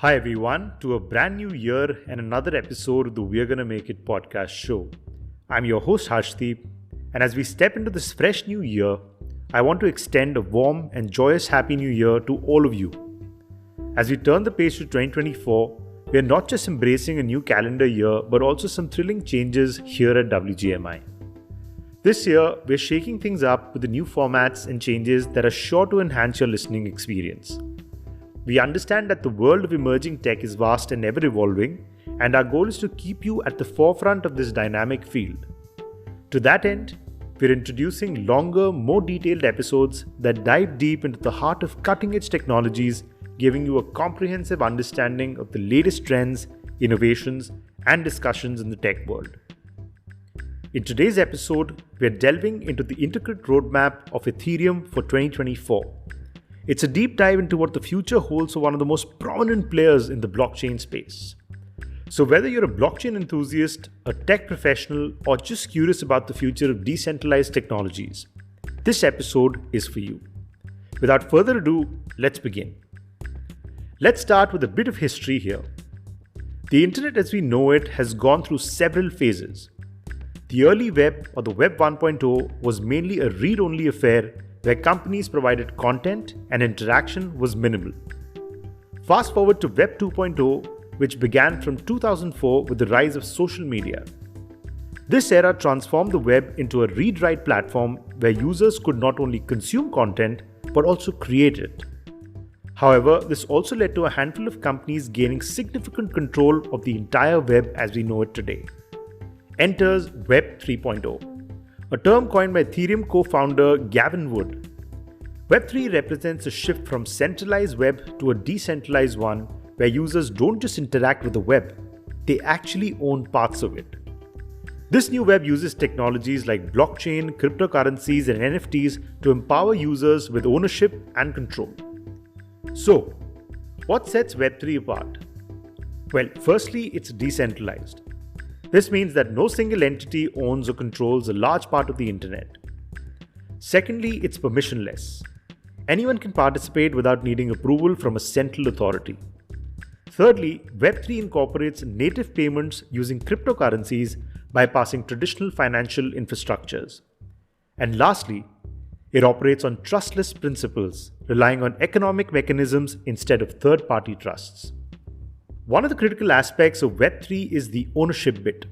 Hi everyone, to a brand new year and another episode of the We're Gonna Make It podcast show. I'm your host Harshdeep, and as we step into this fresh new year, I want to extend a warm and joyous Happy New Year to all of you. As we turn the page to 2024, we are not just embracing a new calendar year, but also some thrilling changes here at WGMI. This year, we're shaking things up with the new formats and changes that are sure to enhance your listening experience. We understand that the world of emerging tech is vast and ever evolving, and our goal is to keep you at the forefront of this dynamic field. To that end, we're introducing longer, more detailed episodes that dive deep into the heart of cutting-edge technologies, giving you a comprehensive understanding of the latest trends, innovations, and discussions in the tech world. In today's episode, we're delving into the intricate roadmap of Ethereum for 2024. It's a deep dive into what the future holds for one of the most prominent players in the blockchain space. So whether you're a blockchain enthusiast, a tech professional, or just curious about the future of decentralized technologies, this episode is for you. Without further ado, let's begin. Let's start with a bit of history here. The internet as we know it has gone through several phases. The early web, or the Web 1.0, was mainly a read-only affair where companies provided content and interaction was minimal. Fast forward to Web 2.0, which began from 2004 with the rise of social media. This era transformed the web into a read-write platform where users could not only consume content but also create it. However, this also led to a handful of companies gaining significant control of the entire web as we know it today. Enters Web 3.0, a term coined by Ethereum co-founder Gavin Wood. Web3 represents a shift from centralized web to a decentralized one where users don't just interact with the web, they actually own parts of it. This new web uses technologies like blockchain, cryptocurrencies, and NFTs to empower users with ownership and control. So, what sets Web3 apart? Well, firstly, it's decentralized. This means that no single entity owns or controls a large part of the internet. Secondly, it's permissionless. Anyone can participate without needing approval from a central authority. Thirdly, Web3 incorporates native payments using cryptocurrencies, bypassing traditional financial infrastructures. And lastly, it operates on trustless principles, relying on economic mechanisms instead of third-party trusts. One of the critical aspects of Web3 is the ownership bit.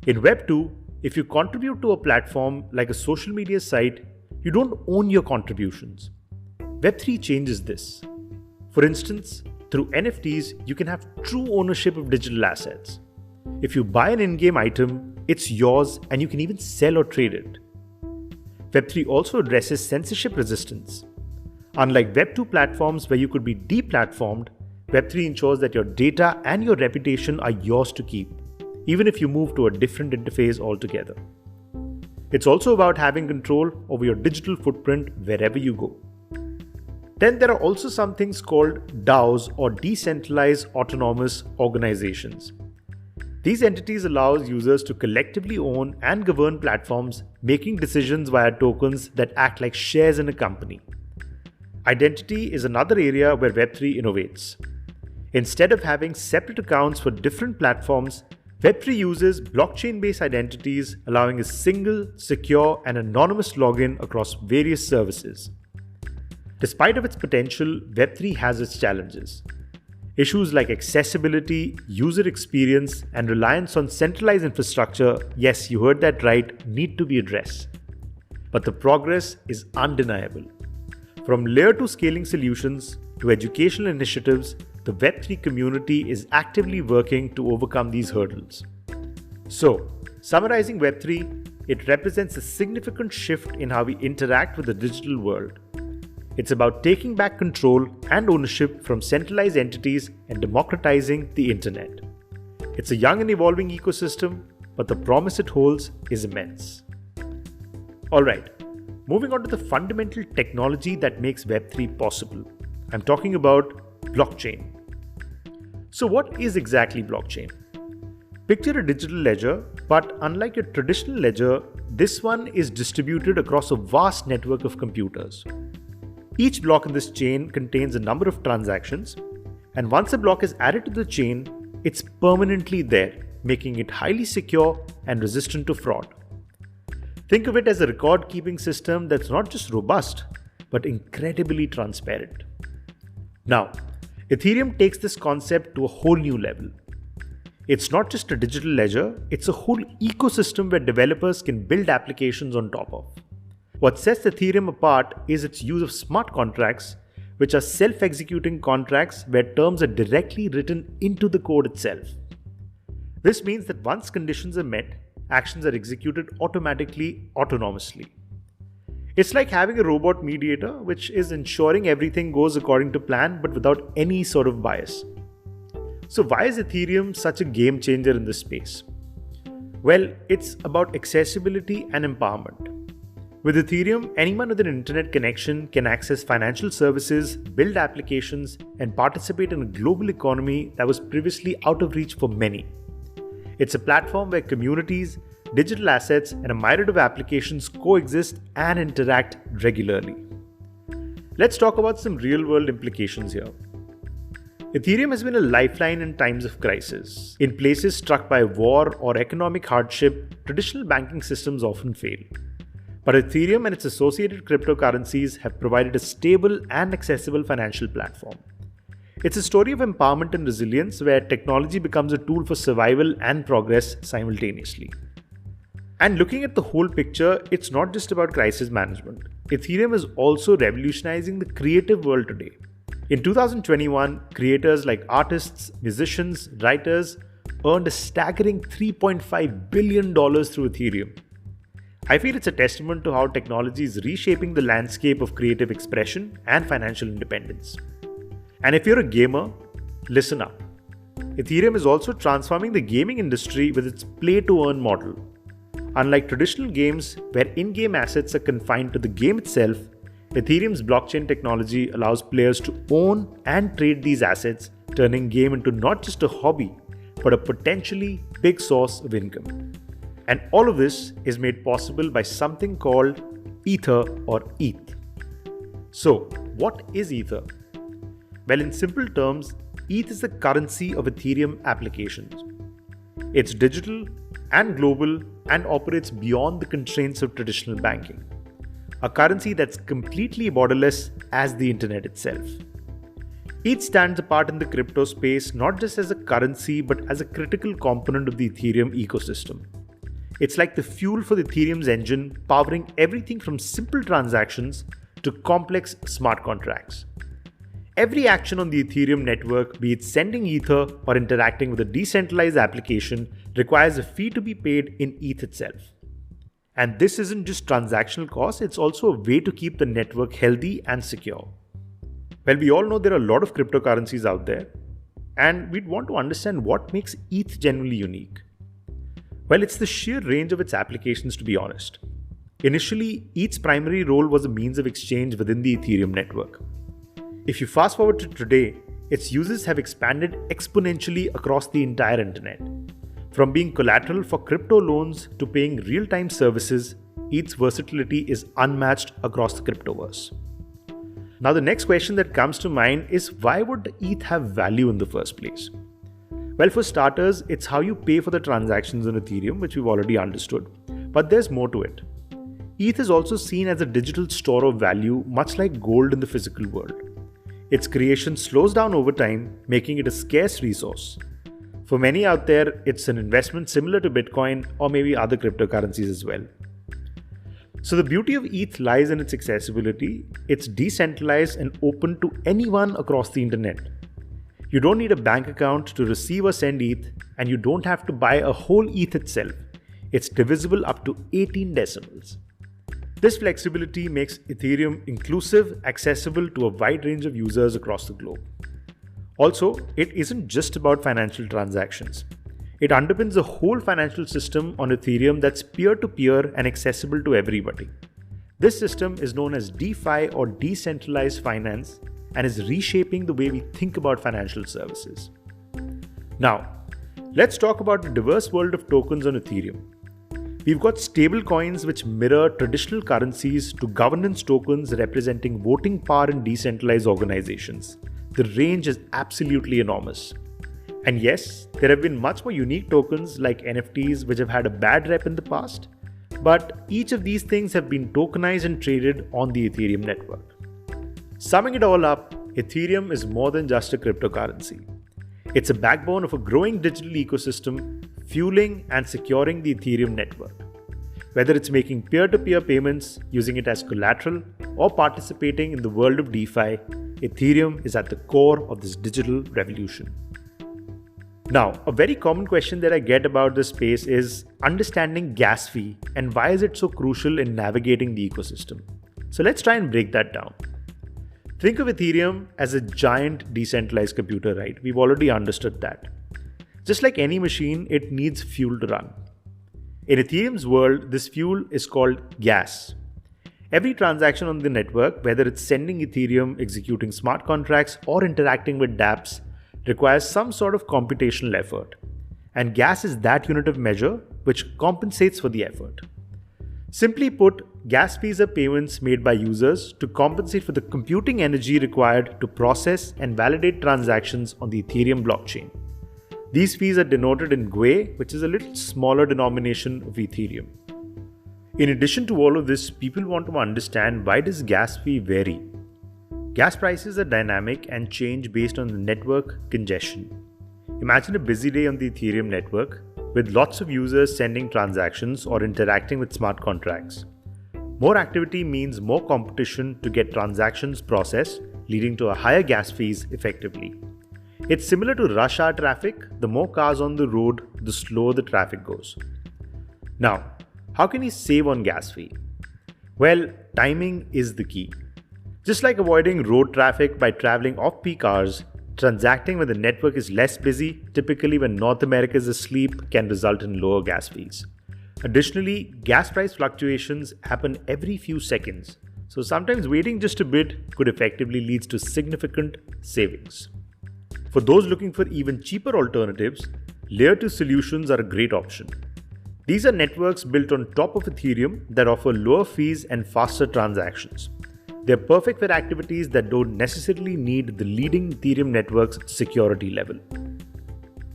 In Web2, if you contribute to a platform like a social media site, you don't own your contributions. Web3 changes this. For instance, through NFTs, you can have true ownership of digital assets. If you buy an in-game item, it's yours and you can even sell or trade it. Web3 also addresses censorship resistance. Unlike Web2 platforms where you could be deplatformed, Web3 ensures that your data and your reputation are yours to keep, even if you move to a different interface altogether. It's also about having control over your digital footprint wherever you go. Then there are also some things called DAOs, or decentralized autonomous organizations. These entities allow users to collectively own and govern platforms, making decisions via tokens that act like shares in a company. Identity is another area where Web3 innovates. Instead of having separate accounts for different platforms, Web3 uses blockchain-based identities, allowing a single, secure, and anonymous login across various services. Despite of its potential, Web3 has its challenges. Issues like accessibility, user experience, and reliance on centralized infrastructure, yes, you heard that right, need to be addressed. But the progress is undeniable. From layer 2 scaling solutions to educational initiatives, the Web3 community is actively working to overcome these hurdles. So, summarizing Web3, it represents a significant shift in how we interact with the digital world. It's about taking back control and ownership from centralized entities and democratizing the internet. It's a young and evolving ecosystem, but the promise it holds is immense. Alright, moving on to the fundamental technology that makes Web3 possible. I'm talking about blockchain. So what is exactly blockchain? Picture a digital ledger, but unlike your traditional ledger, this one is distributed across a vast network of computers. Each block in this chain contains a number of transactions, And once a block is added to the chain, it's permanently there, making it highly secure and resistant to fraud. Think of it as a record-keeping system that's not just robust, but incredibly transparent. Now, Ethereum takes this concept to a whole new level. It's not just a digital ledger, it's a whole ecosystem where developers can build applications on top of. What sets Ethereum apart is its use of smart contracts, which are self-executing contracts where terms are directly written into the code itself. This means that once conditions are met, actions are executed automatically, autonomously. It's like having a robot mediator, which is ensuring everything goes according to plan but without any sort of bias. So why is Ethereum such a game changer in this space? Well, it's about accessibility and empowerment. With Ethereum, anyone with an internet connection can access financial services, build applications, and participate in a global economy that was previously out of reach for many. It's a platform where communities, digital assets, and a myriad of applications coexist and interact regularly. Let's talk about some real-world implications here. Ethereum has been a lifeline in times of crisis. In places struck by war or economic hardship, traditional banking systems often fail. But Ethereum and its associated cryptocurrencies have provided a stable and accessible financial platform. It's a story of empowerment and resilience where technology becomes a tool for survival and progress simultaneously. And looking at the whole picture, it's not just about crisis management. Ethereum is also revolutionizing the creative world today. In 2021, creators like artists, musicians, writers earned a staggering $3.5 billion through Ethereum. I feel it's a testament to how technology is reshaping the landscape of creative expression and financial independence. And if you're a gamer, listen up. Ethereum is also transforming the gaming industry with its play-to-earn model. Unlike traditional games where in-game assets are confined to the game itself, Ethereum's blockchain technology allows players to own and trade these assets, turning game into not just a hobby, but a potentially big source of income. And all of this is made possible by something called Ether or ETH. So, what is Ether? Well, in simple terms, ETH is the currency of Ethereum applications. It's digital and global and operates beyond the constraints of traditional banking. A currency that's completely borderless as the internet itself. ETH stands apart in the crypto space not just as a currency but as a critical component of the Ethereum ecosystem. It's like the fuel for Ethereum's engine, powering everything from simple transactions to complex smart contracts. Every action on the Ethereum network, be it sending Ether or interacting with a decentralized application, requires a fee to be paid in ETH itself. And this isn't just transactional cost, it's also a way to keep the network healthy and secure. Well, we all know there are a lot of cryptocurrencies out there, and we'd want to understand what makes ETH genuinely unique. Well, it's the sheer range of its applications, to be honest. Initially, ETH's primary role was a means of exchange within the Ethereum network. If you fast forward to today, its uses have expanded exponentially across the entire internet. From being collateral for crypto loans to paying real-time services, ETH's versatility is unmatched across the cryptoverse. Now, the next question that comes to mind is, why would ETH have value in the first place? Well, for starters, it's how you pay for the transactions on Ethereum, which we've already understood. But there's more to it. ETH is also seen as a digital store of value, much like gold in the physical world. Its creation slows down over time, making it a scarce resource. For many out there, it's an investment similar to Bitcoin or maybe other cryptocurrencies as well. So the beauty of ETH lies in its accessibility. It's decentralized and open to anyone across the internet. You don't need a bank account to receive or send ETH, and you don't have to buy a whole ETH itself. It's divisible up to 18 decimals. This flexibility makes Ethereum inclusive, accessible to a wide range of users across the globe. Also, it isn't just about financial transactions. It underpins a whole financial system on Ethereum that's peer-to-peer and accessible to everybody. This system is known as DeFi or decentralized finance and is reshaping the way we think about financial services. Now, let's talk about the diverse world of tokens on Ethereum. We've got stable coins which mirror traditional currencies to governance tokens representing voting power in decentralized organizations. the range is absolutely enormous. And yes, there have been much more unique tokens like NFTs which have had a bad rep in the past, but each of these things have been tokenized and traded on the Ethereum network. Summing it all up, Ethereum is more than just a cryptocurrency. It's a backbone of a growing digital ecosystem, fueling and securing the Ethereum network. Whether it's making peer-to-peer payments, using it as collateral, or participating in the world of DeFi, Ethereum is at the core of this digital revolution. Now, a very common question that I get about this space is understanding gas fee and why is it so crucial in navigating the ecosystem. So let's try and break that down. Think of Ethereum as a giant decentralized computer, right? We've already understood that. Just like any machine, it needs fuel to run. In Ethereum's world, this fuel is called gas. Every transaction on the network, whether it's sending Ethereum, executing smart contracts, or interacting with dApps, requires some sort of computational effort. And gas is that unit of measure which compensates for the effort. Simply put, gas fees are payments made by users to compensate for the computing energy required to process and validate transactions on the Ethereum blockchain. These fees are denoted in Gwei, which is a little smaller denomination of Ethereum. In addition to all of this, people want to understand, why does gas fee vary? Gas prices are dynamic and change based on the network congestion. Imagine a busy day on the Ethereum network with lots of users sending transactions or interacting with smart contracts. More activity means more competition to get transactions processed, leading to a higher gas fees effectively. It's similar to rush hour traffic. The more cars on the road, the slower the traffic goes. Now, how can you save on gas fee? Well, timing is the key. Just like avoiding road traffic by traveling off-peak hours, transacting when the network is less busy, typically when North America is asleep, can result in lower gas fees. Additionally, gas price fluctuations happen every few seconds, so sometimes waiting just a bit could effectively lead to significant savings. For those looking for even cheaper alternatives, Layer 2 solutions are a great option. These are networks built on top of Ethereum that offer lower fees and faster transactions. They're perfect for activities that don't necessarily need the leading Ethereum network's security level.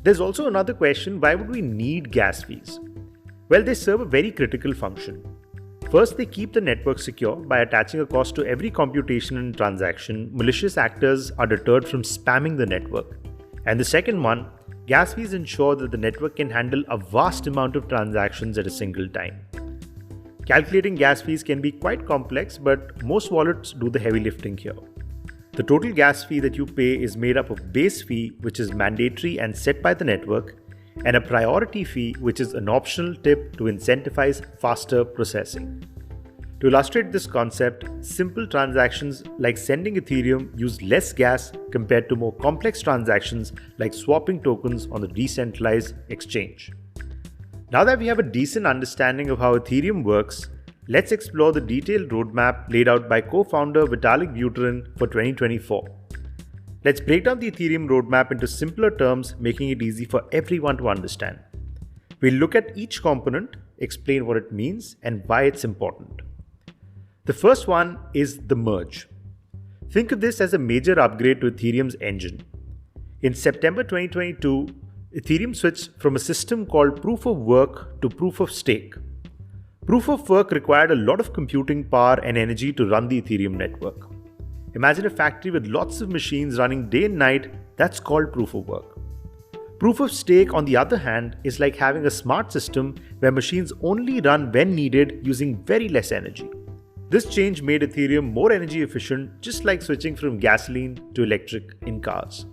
There's also another question: why would we need gas fees? Well, they serve a very critical function. First, they keep the network secure by attaching a cost to every computation and transaction. Malicious actors are deterred from spamming the network. And the second one, gas fees ensure that the network can handle a vast amount of transactions at a single time. Calculating gas fees can be quite complex, but most wallets do the heavy lifting here. The total gas fee that you pay is made up of base fee, which is mandatory and set by the network, and a priority fee, which is an optional tip to incentivize faster processing. To illustrate this concept, simple transactions like sending Ethereum use less gas compared to more complex transactions like swapping tokens on the decentralized exchange. Now that we have a decent understanding of how Ethereum works, let's explore the detailed roadmap laid out by co-founder Vitalik Buterin for 2024. Let's break down the Ethereum roadmap into simpler terms, making it easy for everyone to understand. We'll look at each component, explain what it means, and why it's important. The first one is the merge. Think of this as a major upgrade to Ethereum's engine. In September 2022, Ethereum switched from a system called proof of work to proof of stake. Proof of work required a lot of computing power and energy to run the Ethereum network. Imagine a factory with lots of machines running day and night. That's called proof of work. Proof of stake, on the other hand, is like having a smart system where machines only run when needed using very less energy. This change made Ethereum more energy efficient, just like switching from gasoline to electric in cars.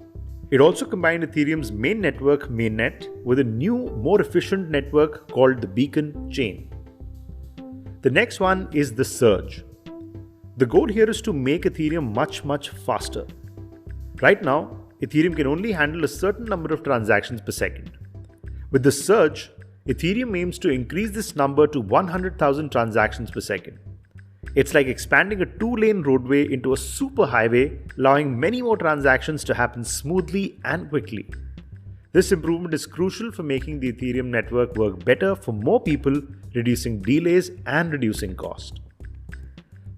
It also combined Ethereum's main network, mainnet, with a new, more efficient network called the Beacon chain. The next one is the Surge. The goal here is to make Ethereum much faster. Right now, Ethereum can only handle a certain number of transactions per second. With the Surge, Ethereum aims to increase this number to 100,000 transactions per second. It's like expanding a 2-lane roadway into a superhighway, allowing many more transactions to happen smoothly and quickly. This improvement is crucial for making the Ethereum network work better for more people, reducing delays and reducing cost.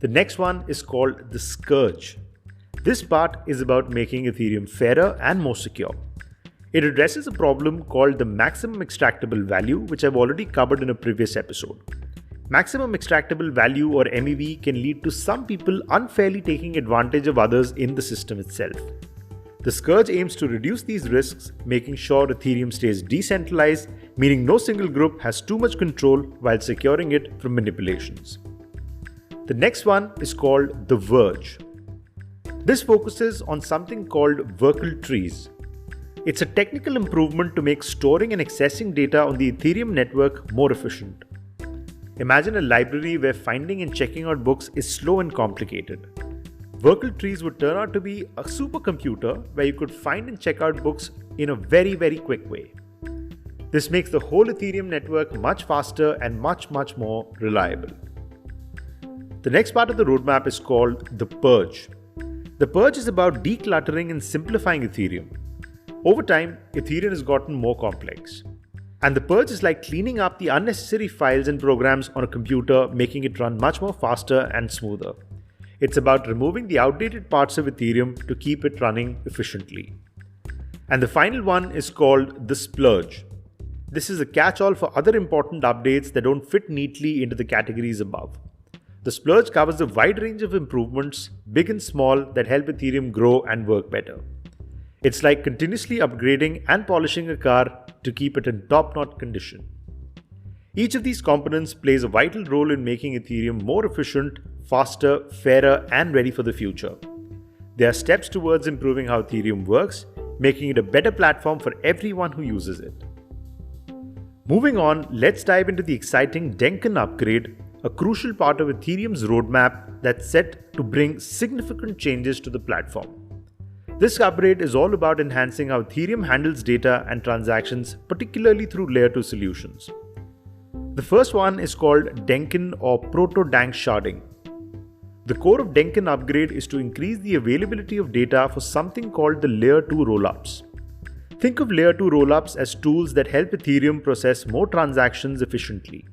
The next one is called the Scourge. This part is about making Ethereum fairer and more secure. It addresses a problem called the maximum extractable value, which I've already covered in a previous episode. Maximum extractable value, or MEV, can lead to some people unfairly taking advantage of others in the system itself. The Scourge aims to reduce these risks, making sure Ethereum stays decentralized, meaning no single group has too much control while securing it from manipulations. The next one is called the Verge. This focuses on something called Verkle trees. It's a technical improvement to make storing and accessing data on the Ethereum network more efficient. Imagine a library where finding and checking out books is slow and complicated. Verkle trees would turn out to be a supercomputer where you could find and check out books in a very quick way. This makes the whole Ethereum network much faster and much more reliable. The next part of the roadmap is called the Purge. The Purge is about decluttering and simplifying Ethereum. Over time, Ethereum has gotten more complex. And the Purge is like cleaning up the unnecessary files and programs on a computer, making it run much more faster and smoother. It's about removing the outdated parts of Ethereum to keep it running efficiently. And the final one is called the Splurge. This is a catch-all for other important updates that don't fit neatly into the categories above. The Splurge covers a wide range of improvements, big and small, that help Ethereum grow and work better. It's like continuously upgrading and polishing a car to keep it in top-notch condition. Each of these components plays a vital role in making Ethereum more efficient, faster, fairer, and ready for the future. They are steps towards improving how Ethereum works, making it a better platform for everyone who uses it. Moving on, let's dive into the exciting Dencun upgrade, a crucial part of Ethereum's roadmap that's set to bring significant changes to the platform. This upgrade is all about enhancing how Ethereum handles data and transactions, particularly through Layer 2 solutions. The first one is called Dencun or proto-dank sharding. The core of Dencun upgrade is to increase the availability of data for something called the Layer 2 rollups. Think of Layer 2 rollups as tools that help Ethereum process more transactions efficiently.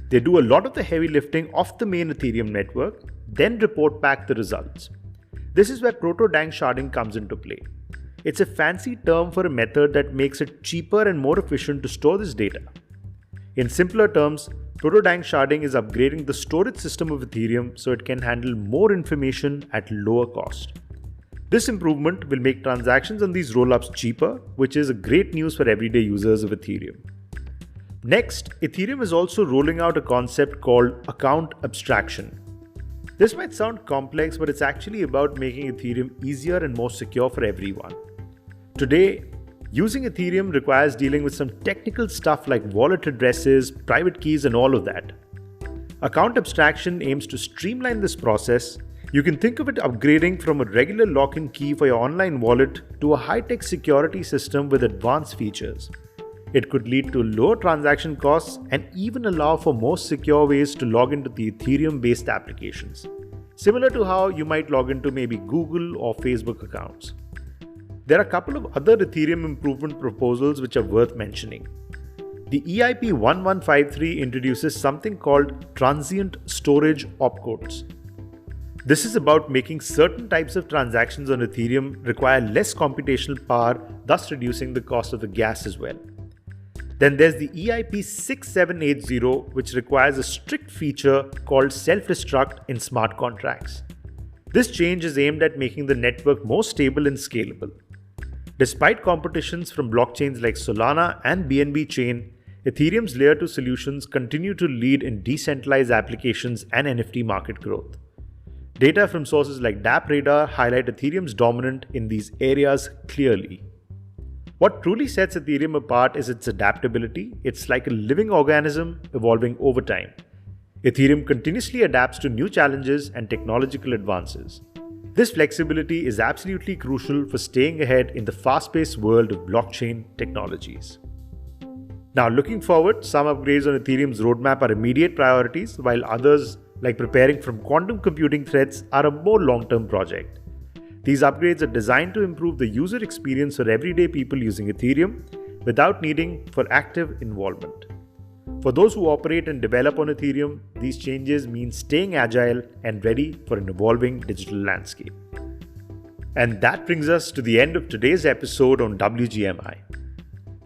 They do a lot of the heavy lifting off the main Ethereum network, then report back the results. This is where proto-dank sharding comes into play. It's a fancy term for a method that makes it cheaper and more efficient to store this data. In simpler terms, proto-dank sharding is upgrading the storage system of Ethereum so it can handle more information at lower cost. This improvement will make transactions on these rollups cheaper, which is great news for everyday users of Ethereum. Next, Ethereum is also rolling out a concept called account abstraction. This might sound complex, but it's actually about making Ethereum easier and more secure for everyone. Today, using Ethereum requires dealing with some technical stuff like wallet addresses, private keys, and all of that. Account abstraction aims to streamline this process. You can think of it upgrading from a regular lock-in key for your online wallet to a high-tech security system with advanced features. It could lead to lower transaction costs and even allow for more secure ways to log into the Ethereum-based applications, similar to how you might log into maybe Google or Facebook accounts. There are a couple of other Ethereum improvement proposals which are worth mentioning. The EIP 1153 introduces something called transient storage opcodes. This is about making certain types of transactions on Ethereum require less computational power, thus reducing the cost of the gas as well. Then there's the EIP 6780, which requires a strict feature called self-destruct in smart contracts. This change is aimed at making the network more stable and scalable. Despite competitions from blockchains like Solana and BNB Chain, Ethereum's Layer 2 solutions continue to lead in decentralized applications and NFT market growth. Data from sources like DappRadar highlight Ethereum's dominance in these areas clearly. What truly sets Ethereum apart is its adaptability. It's like a living organism evolving over time. Ethereum continuously adapts to new challenges and technological advances. This flexibility is absolutely crucial for staying ahead in the fast-paced world of blockchain technologies. Now, looking forward, some upgrades on Ethereum's roadmap are immediate priorities, while others, like preparing from quantum computing threats, are a more long-term project. These upgrades are designed to improve the user experience for everyday people using Ethereum without needing for active involvement. For those who operate and develop on Ethereum, these changes mean staying agile and ready for an evolving digital landscape. And that brings us to the end of today's episode on WGMI.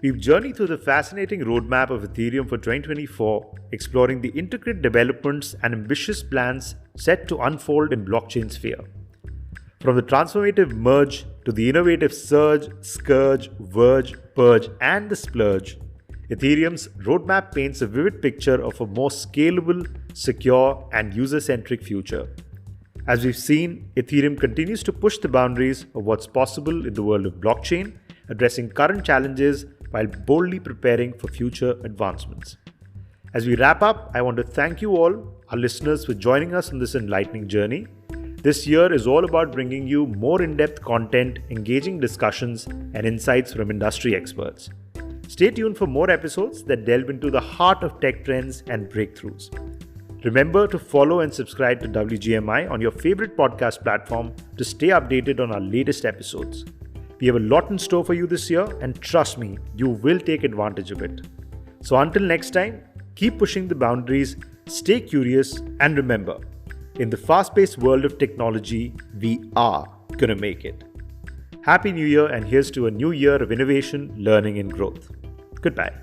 We've journeyed through the fascinating roadmap of Ethereum for 2024, exploring the intricate developments and ambitious plans set to unfold in blockchain sphere. From the transformative Merge to the innovative Surge, Scourge, Verge, Purge, and the Splurge, Ethereum's roadmap paints a vivid picture of a more scalable, secure, and user-centric future. As we've seen, Ethereum continues to push the boundaries of what's possible in the world of blockchain, addressing current challenges while boldly preparing for future advancements. As we wrap up, I want to thank you all, our listeners, for joining us on this enlightening journey. This year is all about bringing you more in-depth content, engaging discussions, and insights from industry experts. Stay tuned for more episodes that delve into the heart of tech trends and breakthroughs. Remember to follow and subscribe to WGMI on your favorite podcast platform to stay updated on our latest episodes. We have a lot in store for you this year, and trust me, you will take advantage of it. So until next time, keep pushing the boundaries, stay curious, and remember, in the fast-paced world of technology, we are gonna make it. Happy New Year, and here's to a new year of innovation, learning, and growth. Goodbye.